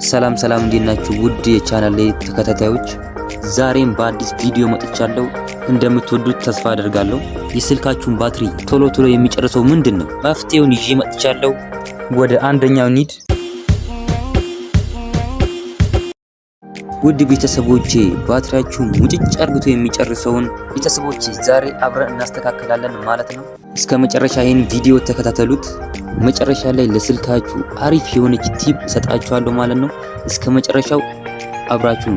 ሰላም እንዴት ናችሁ? ውድ የቻናሌ ተከታታዮች ዛሬም በአዲስ ቪዲዮ መጥቻለሁ። እንደምትወዱት ተስፋ አደርጋለሁ። የስልካችሁን ባትሪ ቶሎ የሚጨርሰው ምንድነው? መፍትሄውን ይዤ መጥቻለሁ። ወደ አንደኛው ኒድ ውድ ቤተሰቦቼ ባትሪያችሁን ሙጭጭ አርግቶ የሚጨርሰውን ቤተሰቦቼ ዛሬ አብረን እናስተካክላለን ማለት ነው። እስከ መጨረሻ ይህን ቪዲዮ ተከታተሉት። መጨረሻ ላይ ለስልካችሁ አሪፍ የሆነች ቲፕ ሰጣችኋለሁ ማለት ነው። እስከ መጨረሻው አብራችሁ።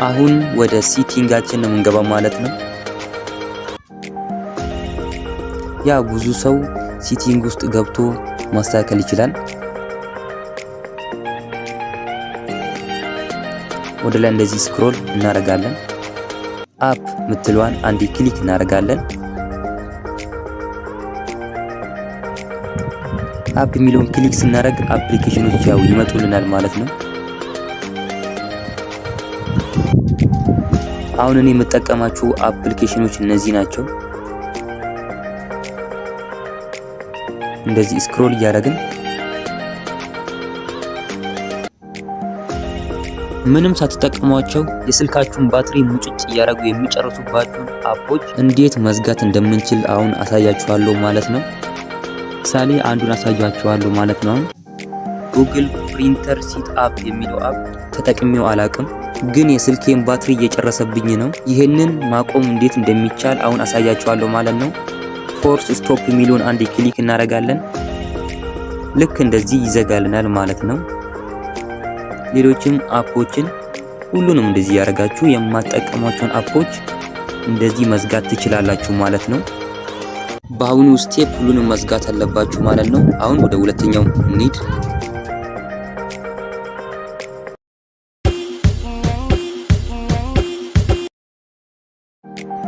አሁን ወደ ሴቲንጋችን ነው የምንገባው ማለት ነው። ያ ብዙ ሰው ሴቲንግ ውስጥ ገብቶ ማስተካከል ይችላል። ወደ ላይ እንደዚህ ስክሮል እናደርጋለን። አፕ ምትሏን አንዴ ክሊክ እናደርጋለን። አፕ የሚለውን ክሊክ ስናደርግ አፕሊኬሽኖች ያው ይመጡልናል ማለት ነው። አሁን እኔ የምጠቀማቸው አፕሊኬሽኖች እነዚህ ናቸው። እንደዚህ ስክሮል እያደረግን ምንም ሳትጠቀሟቸው የስልካችሁን ባትሪ ሙጭጭ እያደረጉ የሚጨርሱባችሁን አፖች እንዴት መዝጋት እንደምንችል አሁን አሳያችኋለሁ ማለት ነው። ምሳሌ አንዱን አሳያችኋለሁ ማለት ነው። ጉግል ፕሪንተር ሲት አፕ የሚለው አፕ ተጠቅሜው አላቅም፣ ግን የስልኬን ባትሪ እየጨረሰብኝ ነው። ይህንን ማቆም እንዴት እንደሚቻል አሁን አሳያችኋለሁ ማለት ነው። ፎርስ ስቶፕ የሚለውን አንዴ ክሊክ እናደርጋለን። ልክ እንደዚህ ይዘጋልናል ማለት ነው። ሌሎችም አፖችን ሁሉንም እንደዚህ ያደርጋችሁ የማትጠቀሟቸውን አፖች እንደዚህ መዝጋት ትችላላችሁ ማለት ነው። በአሁኑ ስቴፕ ሁሉንም መዝጋት አለባችሁ ማለት ነው። አሁን ወደ ሁለተኛው እንሂድ።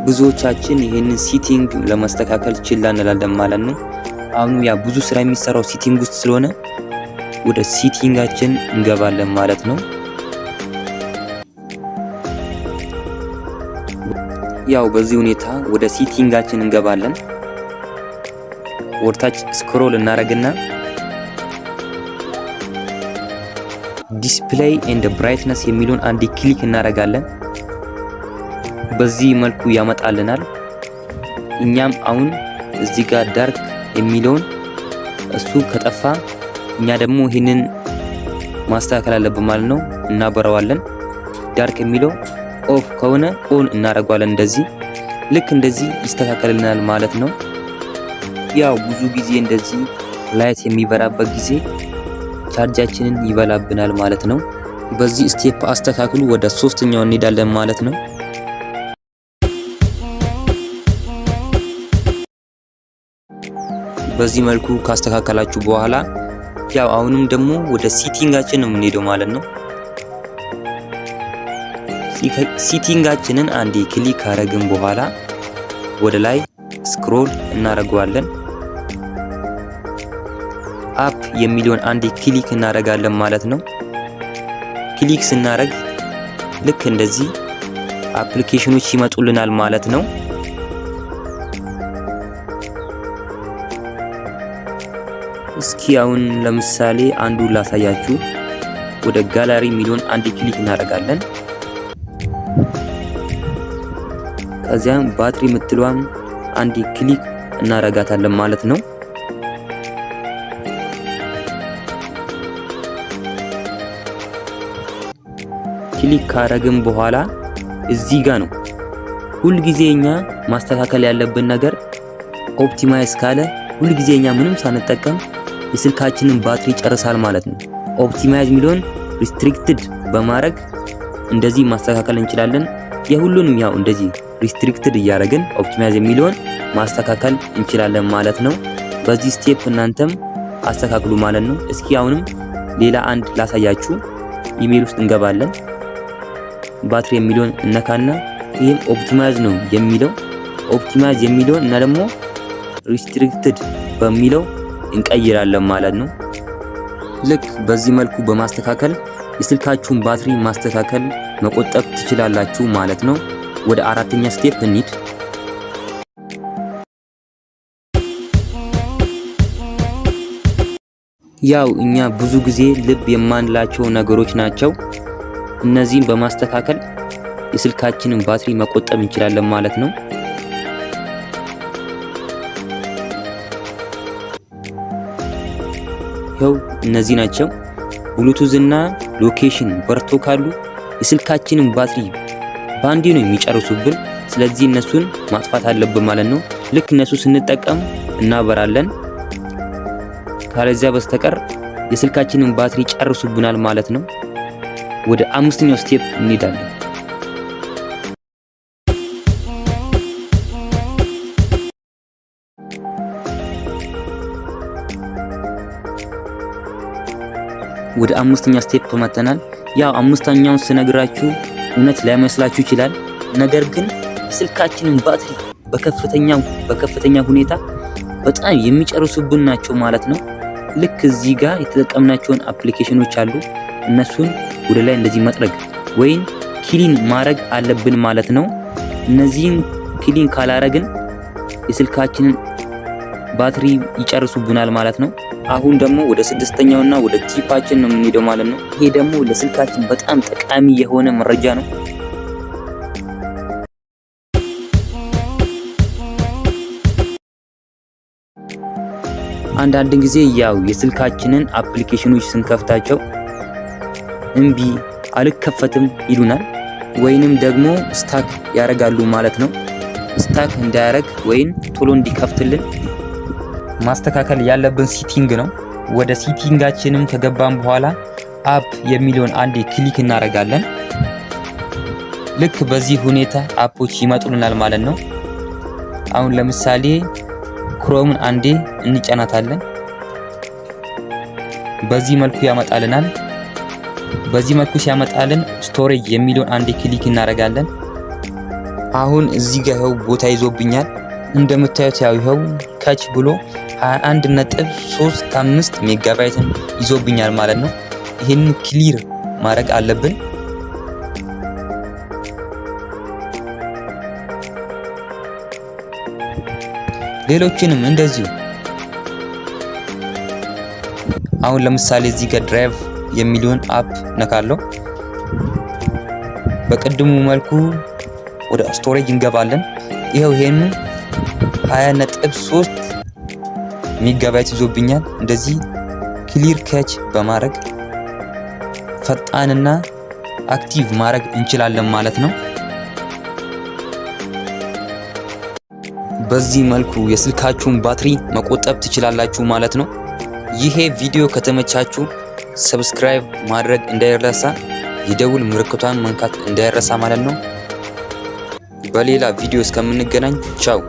ብዙዎቻችን ይህንን ሴቲንግ ለማስተካከል ችላ እንላለን ማለት ነው። አሁን ያ ብዙ ስራ የሚሰራው ሴቲንግ ውስጥ ስለሆነ ወደ ሴቲንጋችን እንገባለን ማለት ነው። ያው በዚህ ሁኔታ ወደ ሴቲንጋችን እንገባለን። ወርታች ስክሮል እናደርግና ዲስፕሌይ ኤንድ ብራይትነስ የሚለውን አንዴ ክሊክ እናደርጋለን። በዚህ መልኩ ያመጣልናል። እኛም አሁን እዚህ ጋር ዳርክ የሚለውን እሱ ከጠፋ እኛ ደግሞ ይህንን ማስተካከል አለብን ማለት ነው። እናበራዋለን። ዳርክ የሚለው ኦፍ ከሆነ ኦን እናደርገዋለን። እንደዚህ ልክ እንደዚህ ይስተካከልልናል ማለት ነው። ያው ብዙ ጊዜ እንደዚህ ላይት የሚበራበት ጊዜ ቻርጃችንን ይበላብናል ማለት ነው። በዚህ ስቴፕ አስተካክሉ። ወደ ሶስተኛው እንሄዳለን ማለት ነው። በዚህ መልኩ ካስተካከላችሁ በኋላ ያው አሁንም ደግሞ ወደ ሴቲንጋችን ነው የምንሄደው ማለት ነው። ሴቲንጋችንን አንዴ ክሊክ ካረግን በኋላ ወደ ላይ ስክሮል እናደርገዋለን። አፕ የሚለውን አንዴ ክሊክ እናደርጋለን ማለት ነው። ክሊክ ስናደርግ ልክ እንደዚህ አፕሊኬሽኖች ይመጡልናል ማለት ነው። እስኪ አሁን ለምሳሌ አንዱ ላሳያችሁ። ወደ ጋላሪ ሚሊዮን አንድ ክሊክ እናደርጋለን። ከዚያም ባትሪ የምትሏም አንድ ክሊክ እናደርጋታለን ማለት ነው። ክሊክ ካረግን በኋላ እዚህ ጋር ነው ሁልጊዜ እኛ ማስተካከል ያለብን ነገር። ኦፕቲማይዝ ካለ ሁልጊዜ እኛ ምንም ሳንጠቀም የስልካችንን ባትሪ ይጨርሳል ማለት ነው። ኦፕቲማይዝ ሚሊዮን ሪስትሪክትድ በማድረግ እንደዚህ ማስተካከል እንችላለን። የሁሉንም ያው እንደዚህ ሪስትሪክትድ እያደረግን ኦፕቲማይዝ ሚሊዮን ማስተካከል እንችላለን ማለት ነው። በዚህ ስቴፕ እናንተም አስተካክሉ ማለት ነው። እስኪ አሁንም ሌላ አንድ ላሳያችሁ። ኢሜል ውስጥ እንገባለን። ባትሪ የሚለውን እነካና ይሄም ኦፕቲማይዝ ነው የሚለው ኦፕቲማይዝ የሚለውን እና ደግሞ ሪስትሪክትድ በሚለው እንቀይራለን ማለት ነው። ልክ በዚህ መልኩ በማስተካከል የስልካችሁን ባትሪ ማስተካከል መቆጠብ ትችላላችሁ ማለት ነው። ወደ አራተኛ ስቴፕ እንሂድ። ያው እኛ ብዙ ጊዜ ልብ የማንላቸው ነገሮች ናቸው። እነዚህን በማስተካከል የስልካችንን ባትሪ መቆጠብ እንችላለን ማለት ነው። ያው እነዚህ ናቸው። ብሉቱዝ እና ሎኬሽን በርቶ ካሉ የስልካችንን ባትሪ ባንዴ ነው የሚጨርሱብን። ስለዚህ እነሱን ማጥፋት አለብን ማለት ነው። ልክ እነሱ ስንጠቀም እናበራለን። ካለዚያ በስተቀር የስልካችንን ባትሪ ጨርሱብናል ማለት ነው። ወደ አምስተኛው ስቴፕ እንሄዳለን። ወደ አምስተኛ ስቴፕ መተናል። ያው አምስተኛውን ስነግራችሁ እውነት ላይመስላችሁ ይችላል። ነገር ግን የስልካችንን ባትሪ በከፍተኛ ሁኔታ በጣም የሚጨርሱብን ናቸው ማለት ነው። ልክ እዚህ ጋር የተጠቀምናቸውን አፕሊኬሽኖች አሉ። እነሱን ወደ ላይ እንደዚህ መጥረግ ወይም ክሊን ማድረግ አለብን ማለት ነው። እነዚህን ክሊን ካላረግን የስልካችንን ባትሪ ይጨርሱብናል ማለት ነው። አሁን ደግሞ ወደ ስድስተኛውና ወደ ቲፓችን ነው የምንሄደው ማለት ነው። ይሄ ደግሞ ለስልካችን በጣም ጠቃሚ የሆነ መረጃ ነው። አንዳንድ ጊዜ ያው የስልካችንን አፕሊኬሽኖች ስንከፍታቸው እምቢ አልከፈትም ይሉናል፣ ወይንም ደግሞ ስታክ ያደርጋሉ ማለት ነው። ስታክ እንዳያረግ ወይም ቶሎ እንዲከፍትልን ማስተካከል ያለብን ሴቲንግ ነው። ወደ ሴቲንጋችንም ከገባን በኋላ አፕ የሚለውን አንዴ ክሊክ እናደርጋለን። ልክ በዚህ ሁኔታ አፖች ይመጡልናል ማለት ነው። አሁን ለምሳሌ ክሮምን አንዴ እንጫናታለን። በዚህ መልኩ ያመጣልናል። በዚህ መልኩ ሲያመጣልን ስቶሬጅ የሚለውን አንዴ ክሊክ እናደርጋለን። አሁን እዚህ ጋር ይኸው ቦታ ይዞብኛል። እንደምታዩት ያው ይኸው ካች ብሎ 21.35 ሜጋባይትን ይዞብኛል ማለት ነው። ይሄን ክሊር ማድረግ አለብን። ሌሎችንም እንደዚሁ። አሁን ለምሳሌ እዚህ ጋር ድራይቭ የሚለውን አፕ ነካለው። በቅድሙ መልኩ ወደ ስቶሬጅ እንገባለን። ይሄው ይሄን 20.3 ሜጋባይት ይዞብኛል። እንደዚህ ክሊር ካች በማድረግ ፈጣንና አክቲቭ ማድረግ እንችላለን ማለት ነው። በዚህ መልኩ የስልካችሁን ባትሪ መቆጠብ ትችላላችሁ ማለት ነው። ይሄ ቪዲዮ ከተመቻችሁ ሰብስክራይብ ማድረግ እንዳይረሳ፣ የደውል ምልክቷን መንካት እንዳይረሳ ማለት ነው። በሌላ ቪዲዮ እስከምንገናኝ ቻው።